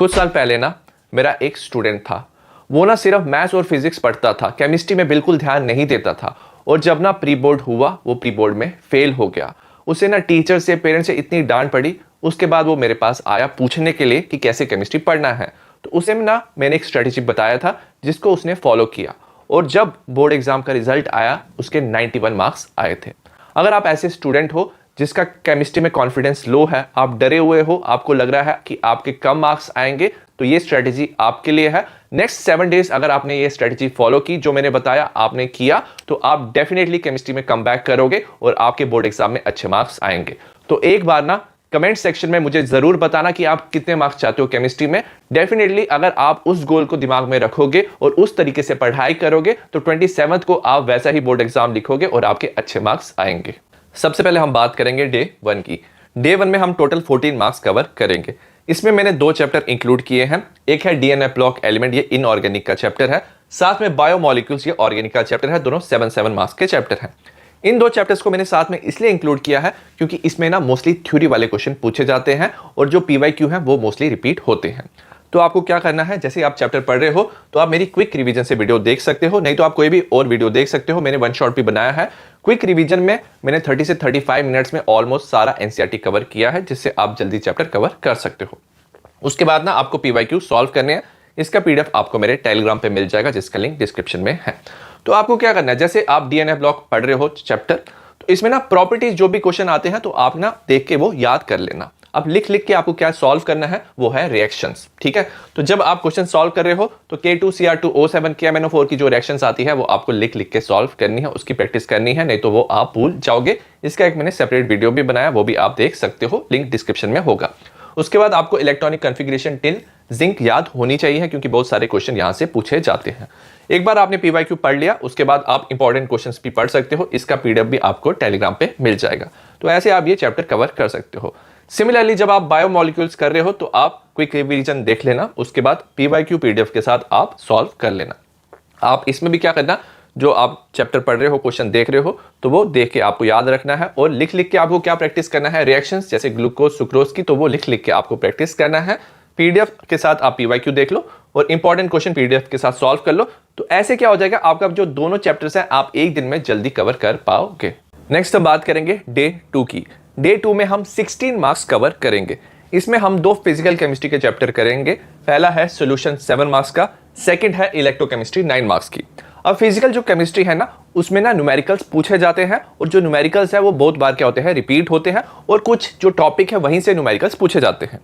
कुछ साल पहले ना मेरा एक स्टूडेंट था, वो ना सिर्फ मैथ्स और फिजिक्स पढ़ता था, केमिस्ट्री में बिल्कुल ध्यान नहीं देता था। और जब ना प्री बोर्ड हुआ, वो प्री बोर्ड में फेल हो गया। उसे ना टीचर से, पेरेंट्स से इतनी डांट पड़ी। उसके बाद वो मेरे पास आया पूछने के लिए कि कैसे केमिस्ट्री पढ़ना है। तो उसे ना मैंने एक स्ट्रेटेजी बताया था जिसको उसने फॉलो किया, और जब बोर्ड एग्जाम का रिजल्ट आया उसके 91 मार्क्स आए थे। अगर आप ऐसे स्टूडेंट हो जिसका केमिस्ट्री में कॉन्फिडेंस लो है, आप डरे हुए हो, आपको लग रहा है कि आपके कम मार्क्स आएंगे, तो ये स्ट्रेटेजी आपके लिए है। नेक्स्ट 7 डेज अगर आपने ये स्ट्रेटेजी फॉलो की, जो मैंने बताया आपने किया, तो आप डेफिनेटली केमिस्ट्री में कम बैक करोगे और आपके बोर्ड एग्जाम में अच्छे मार्क्स आएंगे। तो एक बार ना कमेंट सेक्शन में मुझे जरूर बताना कि आप कितने मार्क्स चाहते हो केमिस्ट्री में। डेफिनेटली अगर आप उस गोल को दिमाग में रखोगे और उस तरीके से पढ़ाई करोगे तो 27 को आप वैसा ही बोर्ड एग्जाम लिखोगे और आपके अच्छे मार्क्स आएंगे। सबसे पहले हम बात करेंगे डे 1 की। डे 1 में हम टोटल 14 मार्क्स कवर करेंगे। इसमें मैंने 2 चैप्टर इंक्लूड किए हैं। एक है डीएनए ब्लॉक एलिमेंट, ये इनऑर्गेनिक का चैप्टर है। साथ में बायोमोलिक्यूल्स, ये ऑर्गेनिक का चैप्टर है। दोनों 7 मार्क्स के चैप्टर हैं। इन 2 चैप्टर्स को मैंने साथ में इसलिए इंक्लूड किया है क्योंकि इसमें ना मोस्टली थ्योरी वाले क्वेश्चन पूछे जाते हैं और जो पीवाईक्यू हैं वो मोस्टली रिपीट होते हैं। तो आपको क्या करना है, जैसे आप चैप्टर पढ़ रहे हो तो आप मेरी क्विक रिवीजन से वीडियो देख सकते हो, नहीं तो आप कोई भी और वीडियो देख सकते हो। मैंने वन शॉट भी बनाया है। क्विक रिवीजन में मैंने 30 से 35 मिनट्स में ऑलमोस्ट सारा एनसीईआरटी कवर किया है, जिससे आप जल्दी चैप्टर कवर कर सकते हो। उसके बाद ना आपको पीवाईक्यू सॉल्व करने हैं। इसका पीडीएफ आपको मेरे टेलीग्राम पे मिल जाएगा, जिसका लिंक डिस्क्रिप्शन में है। तो आपको क्या करना है, जैसे आप डीएनए ब्लॉक पढ़ रहे हो चैप्टर, तो इसमें ना प्रॉपर्टीज जो भी क्वेश्चन आते हैं तो आप ना देख के वो याद कर लेना। अब लिख लिख के आपको क्या सॉल्व करना है, वो है रिएक्शंस। ठीक है, तो जब आप क्वेश्चन सॉल्व कर रहे हो तो K2Cr2O7 KMnO4 की जो रिएक्शंस आती है वो आपको लिख लिख के सॉल्व करनी है, उसकी प्रैक्टिस करनी है, नहीं तो वो आप भूल जाओगे। इसका एक मैंने सेपरेट वीडियो भी बनाया, वो भी आप देख सकते हो, लिंक डिस्क्रिप्शन में होगा। उसके बाद आपको इलेक्ट्रॉनिक कॉन्फ़िगरेशन टिल जिंक याद होनी चाहिए, क्योंकि बहुत सारे क्वेश्चन यहां से पूछे जाते हैं। एक बार आपने पीवाईक्यू पढ़ लिया, उसके बाद आप इंपॉर्टेंट क्वेश्चंस भी पढ़ सकते हो। इसका पीडीएफ भी आपको टेलीग्राम पे मिल जाएगा। तो ऐसे आप ये चैप्टर कवर कर सकते हो। सिमिलरली जब आप बायोमोलिक्यूल्स कर रहे हो तो आप क्विक रिवीजन देख लेना, उसके बाद पीवाईक्यू पीडीएफ के साथ आप सॉल्व कर लेना। आप इसमें भी क्या करना, जो आप चैप्टर पढ़ रहे हो, क्वेश्चन देख रहे हो, तो वो देख के आपको याद रखना है और लिख लिख के आपको क्या प्रैक्टिस करना है, रिएक्शंस जैसे ग्लूकोज सुक्रोज की, तो वो लिख लिख के आपको प्रैक्टिस करना है। पीडीएफ के साथ आप पीवाईक्यू देख लो और इंपॉर्टेंट क्वेश्चन पीडीएफ के साथ सॉल्व कर लो। तो ऐसे क्या हो जाएगा, आपका जो दोनों चैप्टर्स हैं आप एक दिन में जल्दी कवर कर पाओगे। नेक्स्ट हम बात करेंगे डे 2 की। डे 2 में हम 16 मार्क्स कवर करेंगे। इसमें हम 2 फिजिकल केमिस्ट्री के चैप्टर करेंगे। पहला है सॉल्यूशन 7 मार्क्स का, सेकंड है इलेक्ट्रोकेमिस्ट्री 9 मार्क्स की। अब फिजिकल जो केमिस्ट्री है ना, उसमें ना न्यूमेरिकल्स पूछे जाते हैं, और जो न्यूमेरिकल्स है वो बहुत बार क्या होते हैं, रिपीट होते हैं, और कुछ जो टॉपिक है वहीं से न्यूमेरिकल्स पूछे जाते हैं।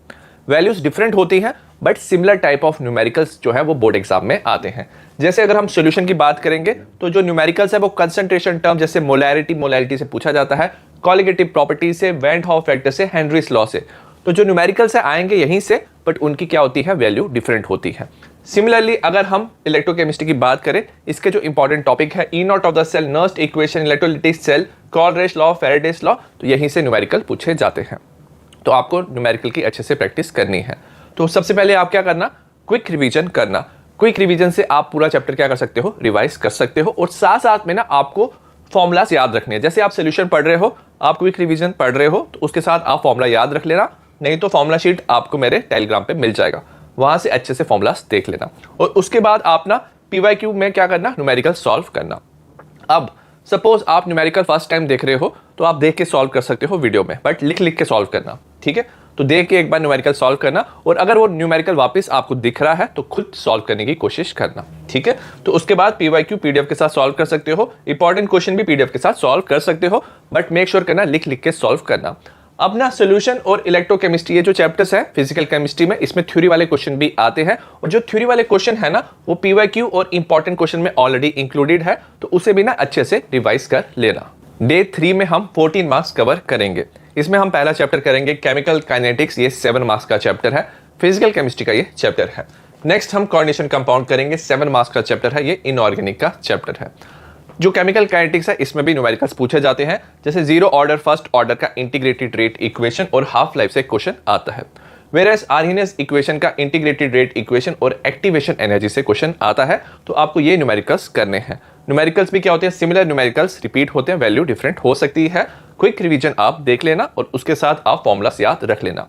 वैल्यूज डिफरेंट होती हैं, but similar type of numericals जो है वो बोर्ड एग्जाम में आते हैं। जैसे अगर हम सॉल्यूशन की बात करेंगे तो जो न्यूमेरिकल्स है वो कंसंट्रेशन टर्म जैसे मोलैरिटी से पूछा जाता है, कॉलिगेटिव प्रॉपर्टी से, वेंट हॉफ फैक्टर से, हेनरीज लॉ से। तो जो न्यूमेरिकल्स है आएंगे यहीं से, बट उनकी क्या होती है, वैल्यू डिफरेंट होती है। सिमिलरली अगर हम इलेक्ट्रोकेमिस्ट्री की बात करें, इसके जो इंपॉर्टेंट टॉपिक है E naught of the cell, Nernst equation, electrolytic cell, Kohlrausch law, Faraday's law, तो यहीं से न्यूमेरिकल पूछे जाते हैं। तो आपको न्यूमेरिकल की अच्छे से प्रैक्टिस करनी है। तो सबसे पहले आप क्या करना, क्विक रिवीजन करना। क्विक रिवीजन से आप पूरा चैप्टर क्या कर सकते हो, रिवाइज कर सकते हो, और साथ साथ में ना आपको फॉर्मूलाज याद रखने हैं। जैसे आप सोल्यूशन पढ़ रहे हो, आप क्विक रिवीजन पढ़ रहे हो, तो उसके साथ आप फॉर्मूला याद रख लेना, नहीं तो फॉर्मूला शीट आपको मेरे टेलीग्राम पे मिल जाएगा, वहां से अच्छे से फॉर्मूलाज देख लेना। और उसके बाद आप ना पीवाईक्यू में क्या करना, न्यूमेरिकल सॉल्व करना। अब सपोज आप न्यूमेरिकल फर्स्ट टाइम देख रहे हो तो आप देख के सॉल्व कर सकते हो वीडियो में, बट लिख लिख के सॉल्व करना। ठीक है, तो देख के एक बार न्यूमेरिकल सॉल्व करना, और अगर वो न्यूमेरिकल वापस आपको दिख रहा है तो खुद सॉल्व करने की कोशिश करना। ठीक है, तो उसके बाद पीवाईक्यू पीडीएफ के साथ सॉल्व कर सकते हो, इंपॉर्टेंट क्वेश्चन भी पीडीएफ के साथ सॉल्व कर सकते हो, बट मेक श्योर करना लिख लिख के सॉल्व करना। अब ना सॉल्यूशन और इलेक्ट्रोकेमिस्ट्री, ये जो चैप्टर्स है फिजिकल केमिस्ट्री में, इसमें थ्योरी वाले क्वेश्चन भी आते हैं, और जो थ्योरी वाले क्वेश्चन है ना वो पीवाईक्यू और इंपॉर्टेंट क्वेश्चन में ऑलरेडी इंक्लूडेड है, तो उसे भी ना अच्छे से रिवाइज कर लेना। डे 3 में हम 14 मार्क्स कवर करेंगे। इसमें हम पहला चैप्टर करेंगे केमिकल काइनेटिक्स, ये 7 मार्क्स का चैप्टर है। फिजिकल केमिस्ट्री का ये चैप्टर है। नेक्स्ट हम कोऑर्डिनेशन कंपाउंड करेंगे, 7 मार्क्स का चैप्टर है, ये इनऑर्गेनिक का चैप्टर है। जो केमिकल काइनेटिक्स है इसमें भी न्यूमेरिकल्स पूछे जाते हैं, जैसे जीरो ऑर्डर, फर्स्ट ऑर्डर का इंटीग्रेटेड रेट इक्वेशन और हाफ लाइफ से क्वेश्चन आता है। वेरएस आर्हेनियस इक्वेशन का इंटीग्रेटेड रेट इक्वेशन और एक्टिवेशन एनर्जी से क्वेश्चन आता है, तो आपको ये न्यूमेरिकल्स करने हैं। न्यूमेरिकल्स भी क्या होते हैं, सिमिलर न्यूमेरिकल्स रिपीट होते हैं, वैल्यू डिफरेंट हो सकती है। क्विक रिवीजन आप देख लेना और उसके साथ आप फॉर्मूलास याद रख लेना।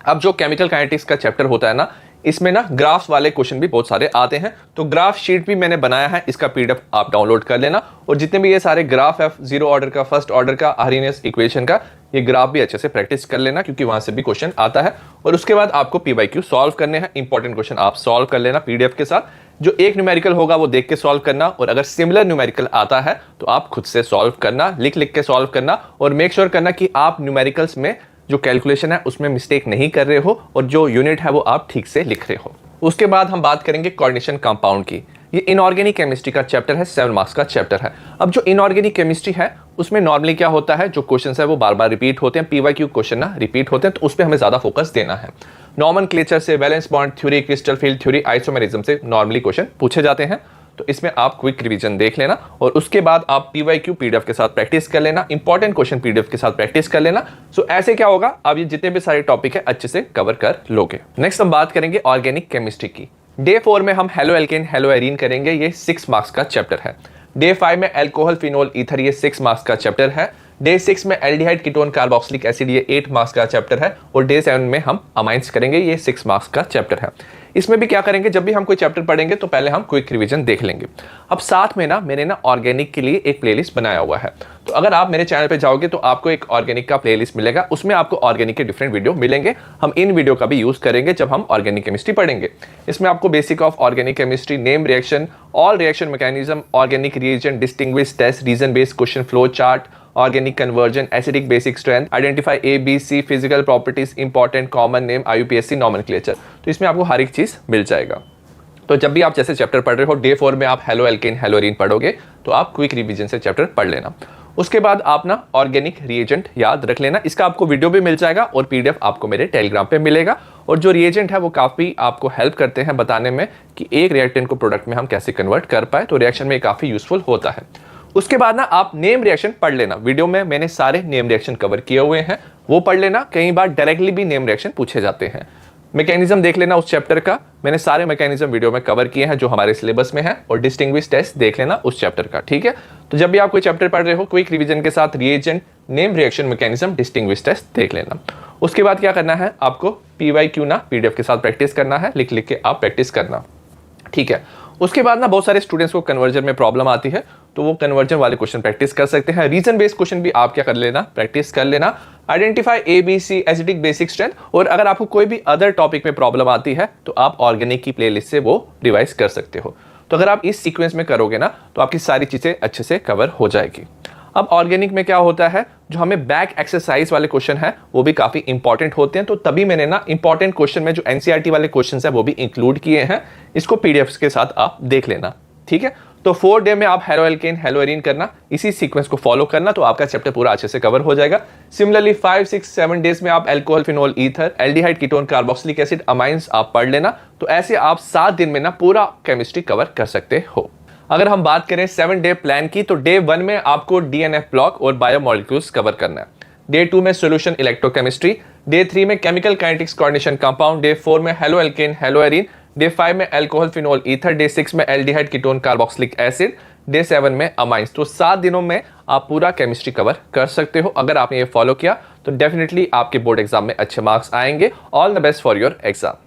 अब जो केमिकल काइनेटिक्स का चैप्टर होता है ना, इसमें ना ग्राफ्स वाले क्वेश्चन भी बहुत सारे आते हैं, तो ग्राफ शीट भी मैंने बनाया है, इसका पीडीएफ आप डाउनलोड कर लेना। और जितने भी ये सारे ग्राफ है, जीरो ऑर्डर का, फर्स्ट ऑर्डर का, आर्हेनियस इक्वेशन का, ये ग्राफ भी अच्छे से प्रैक्टिस कर लेना, क्योंकि वहां से भी क्वेश्चन आता है। और उसके बाद आपको पीवाईक्यू सॉल्व करने हैं, इंपॉर्टेंट क्वेश्चन आप सॉल्व कर लेना पीडीएफ के साथ। जो एक न्यूमेरिकल होगा वो देख के सॉल्व करना, और अगर सिमिलर न्यूमेरिकल आता है तो आप खुद से सॉल्व करना, लिख लिख के सॉल्व करना, और मेक श्योर करना कि आप न्यूमेरिकल्स में जो कैलकुलेशन है उसमें मिस्टेक नहीं कर रहे हो, और जो यूनिट है वो आप ठीक से लिख रहे हो। उसके बाद हम बात करेंगे कोऑर्डिनेशन कंपाउंड की। ये इनऑर्गेनिक केमिस्ट्री का चैप्टर है, 7 मार्क्स का चैप्टर है। अब जो इनऑर्गेनिक केमिस्ट्री है उसमें नॉर्मली क्या होता है, जो क्वेश्चंस है वो बार बार रिपीट होते हैं, पीवाईक्यू क्वेश्चन ना रिपीट होते हैं, तो उस पर हमें ज्यादा फोकस देना है। नॉमेनक्लेचर से, valence bond theory, crystal field theory, isomerism से नॉर्मली क्वेश्चन पूछे जाते हैं, तो इसमें आप क्विक रिवीजन देख लेना, और उसके बाद आप पीवाईक्यू पीडीएफ के साथ प्रैक्टिस कर लेना, इंपॉर्टेंट क्वेश्चन पीडीएफ के साथ प्रैक्टिस कर लेना। सो ऐसे क्या होगा, आप ये जितने भी सारे टॉपिक है अच्छे से कवर कर लोगे। नेक्स्ट हम बात करेंगे ऑर्गेनिक केमिस्ट्री की। डे 4 में हम हेलो एल्केन हेलो एरीन करेंगे, ये 6 मार्क्स का चैप्टर है। डे 5 में एल्कोहल फिनोल ईथर, ये 6 मार्क्स का चैप्टर है। डे 6 में एल्डिहाइड कीटोन कार्बोक्सिलिक एसिड, ये 8 मार्क्स का चैप्टर है। और डे 7 में हम अमाइंस करेंगे, ये 6 मार्क्स का चैप्टर है। इसमें भी क्या करेंगे, जब भी हम कोई चैप्टर पढ़ेंगे तो पहले हम क्विक रिवीजन देख लेंगे। अब साथ में ना मैंने ना ऑर्गेनिक के लिए एक प्लेलिस्ट बनाया हुआ है, तो अगर आप मेरे चैनल पे जाओगे तो आपको एक ऑर्गेनिक का प्लेलिस्ट मिलेगा, उसमें आपको ऑर्गेनिक के डिफरेंट वीडियो मिलेंगे। हम इन वीडियो का भी यूज करेंगे जब हम ऑर्गेनिक केमिस्ट्री पढ़ेंगे। इसमें आपको basic of organic chemistry, name reaction, all reaction mechanism, organic reagent, distinguish test, reason based question flow chart, organic conversion, acidic basic strength, identify ABC, physical properties, important common name, IUPAC nomenclature, तो इसमें आपको हर एक चीज मिल जाएगा। तो जब भी आप जैसे चैप्टर पढ़ रहे हो, डे 4 में आप हेलो एल्केन हेलो एरीन पढ़ोगे तो आप क्विक रिवीजन से चैप्टर पढ़ लेना। उसके बाद आप ना ऑर्गेनिक रिएजेंट याद रख लेना, इसका आपको वीडियो भी मिल जाएगा और पीडीएफ आपको मेरे टेलीग्राम पे मिलेगा। और जो रिएजेंट है वो काफ़ी आपको हेल्प करते हैं बताने में कि एक रिएक्टेंट को प्रोडक्ट में हम कैसे कन्वर्ट कर पाए, तो रिएक्शन में काफ़ी यूजफुल होता है। उसके बाद ना आप नेम रिएक्शन पढ़ लेना, वीडियो में मैंने सारे नेम रिएक्शन कवर किए हुए हैं, वो पढ़ लेना। कई बार डायरेक्टली भी नेम रिएक्शन पूछे जाते हैं। मैकेनिज्म देख लेना उस चैप्टर का, मैंने सारे मैकेनिज्म वीडियो में कवर किए हैं जो हमारे सिलेबस में है। और डिस्टिंग्विश टेस्ट देख लेना उस चैप्टर का, ठीक है। तो जब भी आप कोई चैप्टर पढ़ रहे हो, क्विक रिवीजन के साथ reagent, name reaction, mechanism, distinguish test देख लेना। उसके बाद क्या करना है, आपको पीवाईक्यू ना पीडीएफ के साथ प्रैक्टिस करना है, लिख लिख के आप प्रैक्टिस करना, ठीक है। उसके बाद ना बहुत सारे स्टूडेंट्स को कन्वर्जन में प्रॉब्लम आती है, तो वो कन्वर्जन वाले क्वेश्चन प्रैक्टिस कर सकते हैं। रीजन बेस्ड क्वेश्चन भी आप क्या कर लेना, प्रैक्टिस कर लेना। Identify ABC, acidic basic strength. और अगर आपको कोई भी अदर टॉपिक में प्रॉब्लम आती है तो आप ऑर्गेनिक की प्लेलिस्ट से वो रिवाइज कर सकते हो। तो अगर आप इस सीक्वेंस में करोगे ना तो आपकी सारी चीजें अच्छे से कवर हो जाएगी। अब ऑर्गेनिक में क्या होता है, जो हमें बैक एक्सरसाइज वाले क्वेश्चन है वो भी काफी इंपॉर्टेंट होते हैं, तो तभी मैंने ना इंपॉर्टेंट क्वेश्चन में जो NCERT वाले क्वेश्चन है वो भी इंक्लूड किए हैं। इसको पीडीएफ के साथ आप देख लेना, ठीक है। तो 4 डे में आप हेलो एल्केन हेलो एरीन करना, इसी सीक्वेंस को फॉलो करना, तो आपका चैप्टर पूरा अच्छे से कवर हो जाएगा। सिमिलरली 5, 6, 7 डेज में आप alcohol phenol ether, aldehyde ketone carboxylic acid, amines आप पढ़ लेना। तो ऐसे आप 7 दिन में ना पूरा केमिस्ट्री कवर कर सकते हो। अगर हम बात करें 7 डे प्लान की, तो डे 1 में आपको DNF ब्लॉक और बायोमोलिक्यूल्स कवर करना है। डे 2 में सॉल्यूशन इलेक्ट्रोकेमिस्ट्री, डे 3 में chemical kinetics coordination compound, day 4 में halo alkane hello arene, day 5 में एल्कोहल फिनोल ईथर, डे 6 में aldehyde ketone carboxylic acid, day 7 में अमाइंस। तो 7 दिनों में आप पूरा केमिस्ट्री कवर कर सकते हो। अगर आपने ये फॉलो किया तो डेफिनेटली आपके बोर्ड एग्जाम में अच्छे मार्क्स आएंगे। All the best for your exam.